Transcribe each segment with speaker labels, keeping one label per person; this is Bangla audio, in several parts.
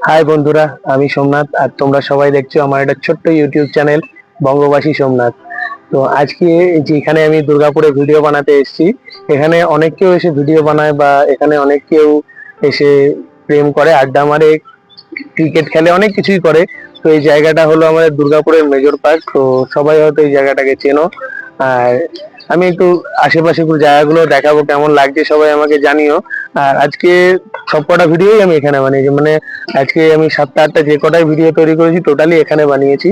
Speaker 1: হাই বন্ধুরা, আমি সোমনাথ আর তোমরা সবাই দেখছো আমার একটা ছোট্ট ইউটিউব চ্যানেল বঙ্গবাসী সোমনাথ। তো আজকে যেখানে আমি দুর্গাপুরে ভিডিও বানাতে এসেছি, এখানে অনেক কেউ এসে ভিডিও বানায় বা এখানে অনেক কেউ এসে প্রেম করে, আড্ডা মারে, ক্রিকেট খেলে, অনেক কিছুই করে। তো এই জায়গাটা হলো আমাদের দুর্গাপুরের মেজর পার্ক। তো সবাই হয়তো এই জায়গাটাকে চেনো। আর আমি একটু আশেপাশে জায়গাগুলো দেখাবো, কেমন লাগছে সবাই আমাকে জানিও। আর আজকে সবকটা ভিডিওই আমি এখানে বানিয়েছি, মানে আজকে আমি 7টা 8টা যে কটাই ভিডিও তৈরি করেছি টোটালি এখানে বানিয়েছি।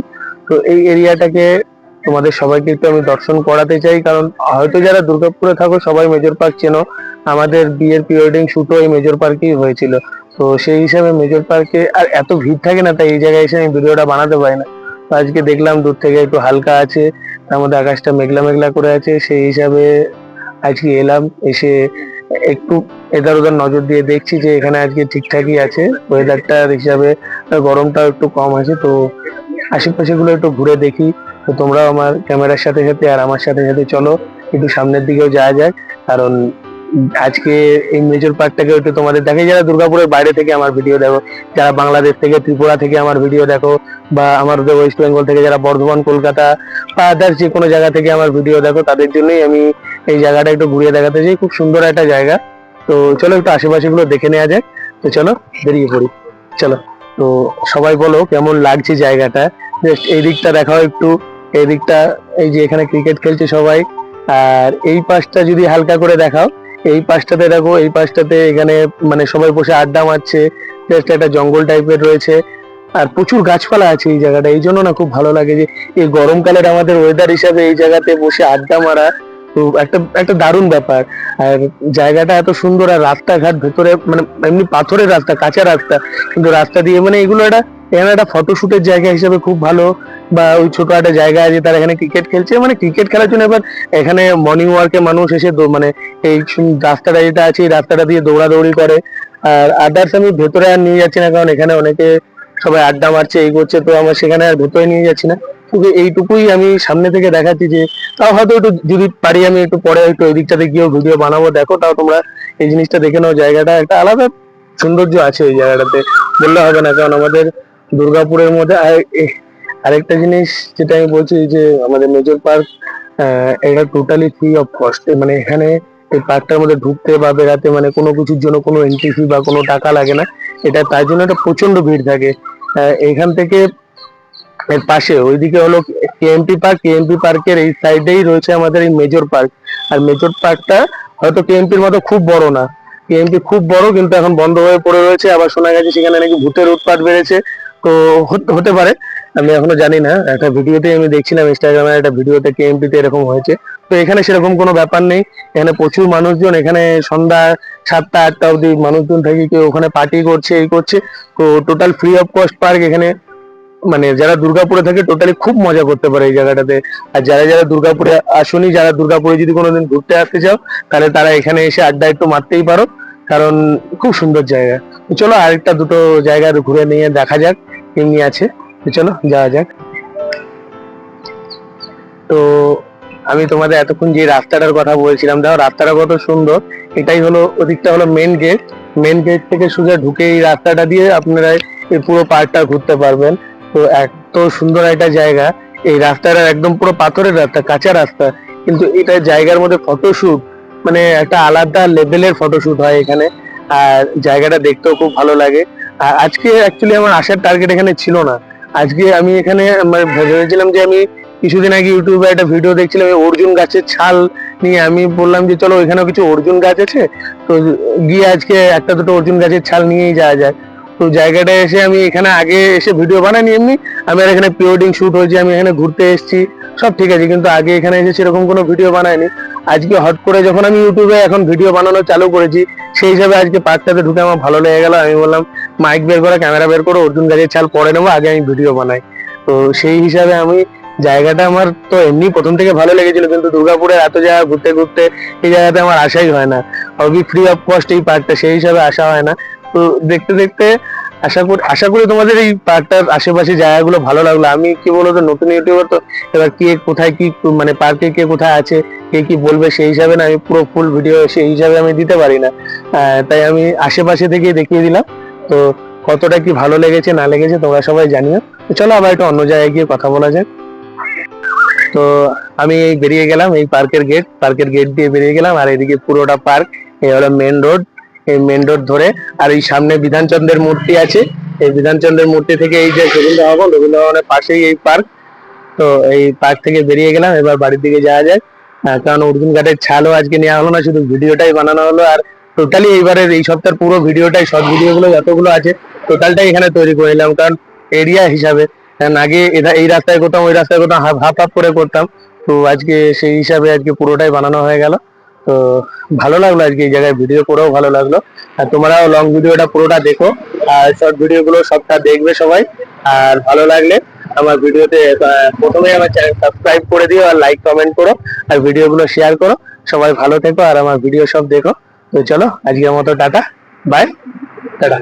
Speaker 1: তো এই এরিয়াটাকে তোমাদের সবাইকে একটু আমি দর্শন করাতে চাই, কারণ হয়তো যারা দুর্গাপুরে থাকো সবাই মেজর পার্ক চেনো। আমাদের বিয়ের প্রি ওয়েডিং শুটও এই মেজর পার্কেই হয়েছিল। তো সেই হিসাবে মেজর পার্কে আর এত ভিড় থাকে না, তাই এই জায়গায় এসে আমি ভিডিওটা বানাতে পারি না। তো আজকে দেখলাম দূর থেকে একটু হালকা আছে, তার মধ্যে আকাশটা মেঘলা মেঘলা করে আছে, সেই হিসাবে আজকে এলাম। এসে একটু এধার ওধার নজর দিয়ে দেখছি যে এখানে আজকে ঠিকঠাকই আছে ওয়েদারটার হিসাবে, গরমটাও একটু কম আছে। তো আশেপাশে গুলো একটু ঘুরে দেখি। তো তোমরাও আমার ক্যামেরার সাথে সাথে আর আমার সাথে সাথে চলো, একটু সামনের দিকেও যাওয়া যাক। কারণ আজকে এই মেজর পার্কটাকে একটু তোমাদের দেখাই, যারা দুর্গাপুরের বাইরে থেকে আমার ভিডিও দেখো, যারা বাংলাদেশ থেকে ত্রিপুরা থেকে আমার ভিডিও দেখো, বা আমাদের ওয়েস্ট বেঙ্গল থেকে যারা বর্ধমান কলকাতা বা আদার্স যে কোনো জায়গা থেকে আমার ভিডিও দেখো, তাদের জন্যই আমি এই জায়গাটা একটু ঘুরিয়ে দেখাতে চাই। খুব সুন্দর একটা জায়গা। তো চলো একটু আশেপাশে গুলো দেখে নেওয়া যাক। তো চলো বেরিয়ে পড়ি, চলো। তো সবাই বলো কেমন লাগছে জায়গাটা। জাস্ট এই দিকটা দেখাও একটু, এই দিকটা, এই যে এখানে ক্রিকেট খেলছে সবাই। আর এই পাশটা যদি হালকা করে দেখাও, এই পাশটাতে দেখো, এই পাশটাতে এখানে মানে সবাই বসে আড্ডা মারছে। জাস্ট একটা জঙ্গল টাইপের রয়েছে, আর প্রচুর গাছপালা আছে এই জায়গাটা, এই জন্য না খুব ভালো লাগে যে এই গরমকালের আমাদের ওয়েদার হিসাবে এই জায়গাতে বসে আড্ডা মারা। তো একটা একটা দারুণ ব্যাপার। আর জায়গাটা এত সুন্দর, আর রাস্তাঘাট ভেতরে মানে এমনি পাথরের রাস্তা, কাঁচা রাস্তা, কিন্তু রাস্তা দিয়ে মানে এগুলো একটা এখানে একটা ফটোশুটের জায়গা হিসেবে খুব ভালো। বা ওই ছোট একটা জায়গা আছে, তারা এখানে ক্রিকেট খেলছে, মানে ক্রিকেট খেলার জন্য এবার এখানে মর্নিং ওয়ার্কে মানুষ এসে মানে এই রাস্তাটা যেটা আছে এই রাস্তাটা দিয়ে দৌড়াদৌড়ি করে। আর আদার্স আমি ভেতরে আর নিয়ে যাচ্ছি না, কারণ এখানে অনেকে সবাই আড্ডা মারছে, এই করছে, তো আমার সেখানে আর ভেতরে নিয়ে যাচ্ছি না। শুধু এইটুকুই আমি সামনে থেকে দেখাচ্ছি যে তাও হয়তো একটু যদি পারি আমি একটু পরে একটু ওই দিকটাতে গিয়েও ভিডিও বানাবো। দেখো তাও তোমরা এই জিনিসটা দেখে নাও, জায়গাটা একটা আলাদা সৌন্দর্য আছে এই জায়গাটাতে, বললে হবে না। কারণ আমাদের দুর্গাপুরের মধ্যে আরেকটা জিনিস যেটা আমি বলছি যে আমাদের মেজর পার্ক, এটা টোটালি ফ্রি অফ কস্ট। মানে এখানে এই পার্কটার মধ্যে ঢুকতে বা বেরাতে মানে কোনো কিছুর জন্য কোনো এন্ট্রি ফি বা কোনো টাকা লাগে না। এটা তার জন্য একটা প্রচন্ড ভিড় থাকে। এখান থেকে এর পাশে ওইদিকে হলো কেএমপি পার্ক, কেএমপি পার্কের এই সাইডেই রয়েছে আমাদের এই মেজর পার্ক। আর মেজর পার্কটা হয়তো কেএমপির মতো খুব বড় না, কেএমপি খুব বড় কিন্তু এখন বন্ধ হয়ে পড়ে রয়েছে। আবার শোনা গেছে সেখানে নাকি ভূতের উৎপাত বেড়েছে। তো হতে পারে, আমি এখনো জানি না। একটা ভিডিওতে আমি দেখছিলাম ইনস্টাগ্রামে, একটা ভিডিওতে কেএমপিতে এরকম হয়েছে। তো এখানে সেরকম কোনো ব্যাপার নেই। এখানে প্রচুর মানুষজন, এখানে সন্ধ্যা 7টা 8টা অবধি মানুষজন থাকে, কেউ ওখানে পার্টি করছে, এই করছে। তো total free of cost park এখানে। মানে যারা দুর্গাপুরে থাকে টোটালি খুব মজা করতে পারে এই জায়গাটাতে। আর যারা যারা দুর্গাপুরে আসুনি, যারা দুর্গাপুরে যদি কোনোদিন ঘুরতে আসতে চাও, তাহলে তারা এখানে এসে আড্ডা একটু মারতেই পারো, কারণ খুব সুন্দর জায়গা। তো চলো আরেকটা দুটো জায়গা ঘুরে নিয়ে দেখা যাক কেমনি আছে। তো চলো যাওয়া যাক। তো আমি তোমাদের এতক্ষণ যে রাস্তাটার কথা বলছিলাম, দেখো রাস্তাটা কত সুন্দর। এটাই হলো, ওদিকটা হলো মেন গেট। মেন গেট থেকে সোজা ঢুকে এই রাস্তাটা দিয়ে আপনারা এই পুরো পার্কটা ঘুরতে পারবেন। তো এত সুন্দর একটা জায়গা। এই রাস্তাটা একদম পুরো পাথরের রাস্তা, কাঁচা রাস্তা, কিন্তু এটা জায়গার মধ্যে ফটোশুট মানে একটা আলাদা লেভেলের ফটোশুট হয় এখানে। আর জায়গাটা দেখতেও খুব ভালো লাগে। আর আজকে অ্যাকচুয়ালি আমার আসার টার্গেট এখানে ছিল না। আজকে আমি এখানে মানে ভেবেছিলাম যে আমি কিছুদিন আগে ইউটিউবে একটা ভিডিও দেখছিলাম এই অর্জুন গাছের ছাল নিয়ে। আমি বললাম যে চলো এখানেও কিছু অর্জুন গাছ আছে, তো গিয়ে আজকে একটা দুটো অর্জুন গাছের ছাল নিয়েই যাওয়া যায়। তো জায়গাটায় এসে আমি এখানে আগে এসে ভিডিও বানাইনি, এমনি আমি আর এখানে প্রি ওয়েডিং শুট হয়েছে, আমি এখানে ঘুরতে এসেছি, সব ঠিক আছে, কিন্তু আগে এখানে এসে সেরকম কোনো ভিডিও বানাইনি। আজকে হট করে যখন আমি ইউটিউবে এখন ভিডিও বানানো চালু করেছি, সেই হিসাবে আজকে পার্কটাতে ঢুকে আমার ভালো লেগে গেল। আমি বললাম মাইক বের করো, ক্যামেরা বের করো, অর্জুন গাছের ছাল পরে নেবো, আগে আমি ভিডিও বানাই। তো সেই হিসাবে আমি জায়গাটা আমার তো এমনি প্রথম থেকে ভালো লেগেছিল, কিন্তু দুর্গাপুরের এত জায়গা ঘুরতে ঘুরতে এই জায়গাতে আমার আসাই হয় না। অবি ফ্রি অফ কস্ট এই পার্কটা, সেই হিসাবে আসা হয় না। তো দেখতে দেখতে আশা করি তোমাদের এই পার্কটার আশেপাশে জায়গাগুলো ভালো লাগলো। আমি কি বলতো নতুন ইউটিউবার, তো এবার কে কোথায় কি মানে পার্কে কে কোথায় আছে, কে কি বলবে, সেই হিসাবে না আমি পুরো ফুল ভিডিও সেই হিসাবে আমি দিতে পারি না। তাই আমি আশেপাশে থেকেই দেখিয়ে দিলাম। তো কতটা কি ভালো লেগেছে না লেগেছে তোমরা সবাই জানিও। তো চলো আবার একটু অন্য জায়গায় গিয়ে কথা বলা যাক। তো আমি এই বেরিয়ে গেলাম এই পার্কের গেট দিয়ে বেরিয়ে গেলাম, আর এদিকে পুরোটা পার্ক, এই হলো মেন রোড। এই মেন রোড ধরে আর এই সামনে বিধানচন্দ্রের মূর্তি আছে, এই বিধানচন্দ্রের মূর্তি থেকে এই যে রবীন্দ্র ভবনের পাশেই এই পার্ক। তো এই পার্ক থেকে বেরিয়ে গেলাম, এবার বাড়ির দিকে যাওয়া যায়। কারণ অর্জুন ঘাটের ছালও আজকে নেওয়া হলো না, শুধু ভিডিওটাই বানানো হলো। আর টোটালি এইবারের এই সপ্তাহের পুরো ভিডিওটাই, শর্ট ভিডিও গুলো যতগুলো আছে টোটালটাই এখানে তৈরি করে নিলাম, কারণ এরিয়া হিসাবে। কারণ আগে এই রাস্তায় করতাম, ওই রাস্তায় করতাম, হাফ হাফ করে করতাম। তো আজকে সেই হিসাবে আজকে পুরোটাই বানানো হয়ে গেল। তো ভালো লাগলো আজকে এই জায়গায় ভিডিও করেও ভালো লাগলো। আর তোমরাও লং ভিডিওটা পুরোটা দেখো, আর শর্ট ভিডিও গুলো সবটা দেখবে সবাই। আর ভালো লাগলে আমার ভিডিওতে প্রথমে আমার চ্যানেল সাবস্ক্রাইব করে দিও, আর লাইক কমেন্ট করো, আর ভিডিও গুলো শেয়ার করো। সবাই ভালো থেকো আর আমার ভিডিও সব দেখো। তো চলো আজকের মতো টাটা, বাই, টাটা।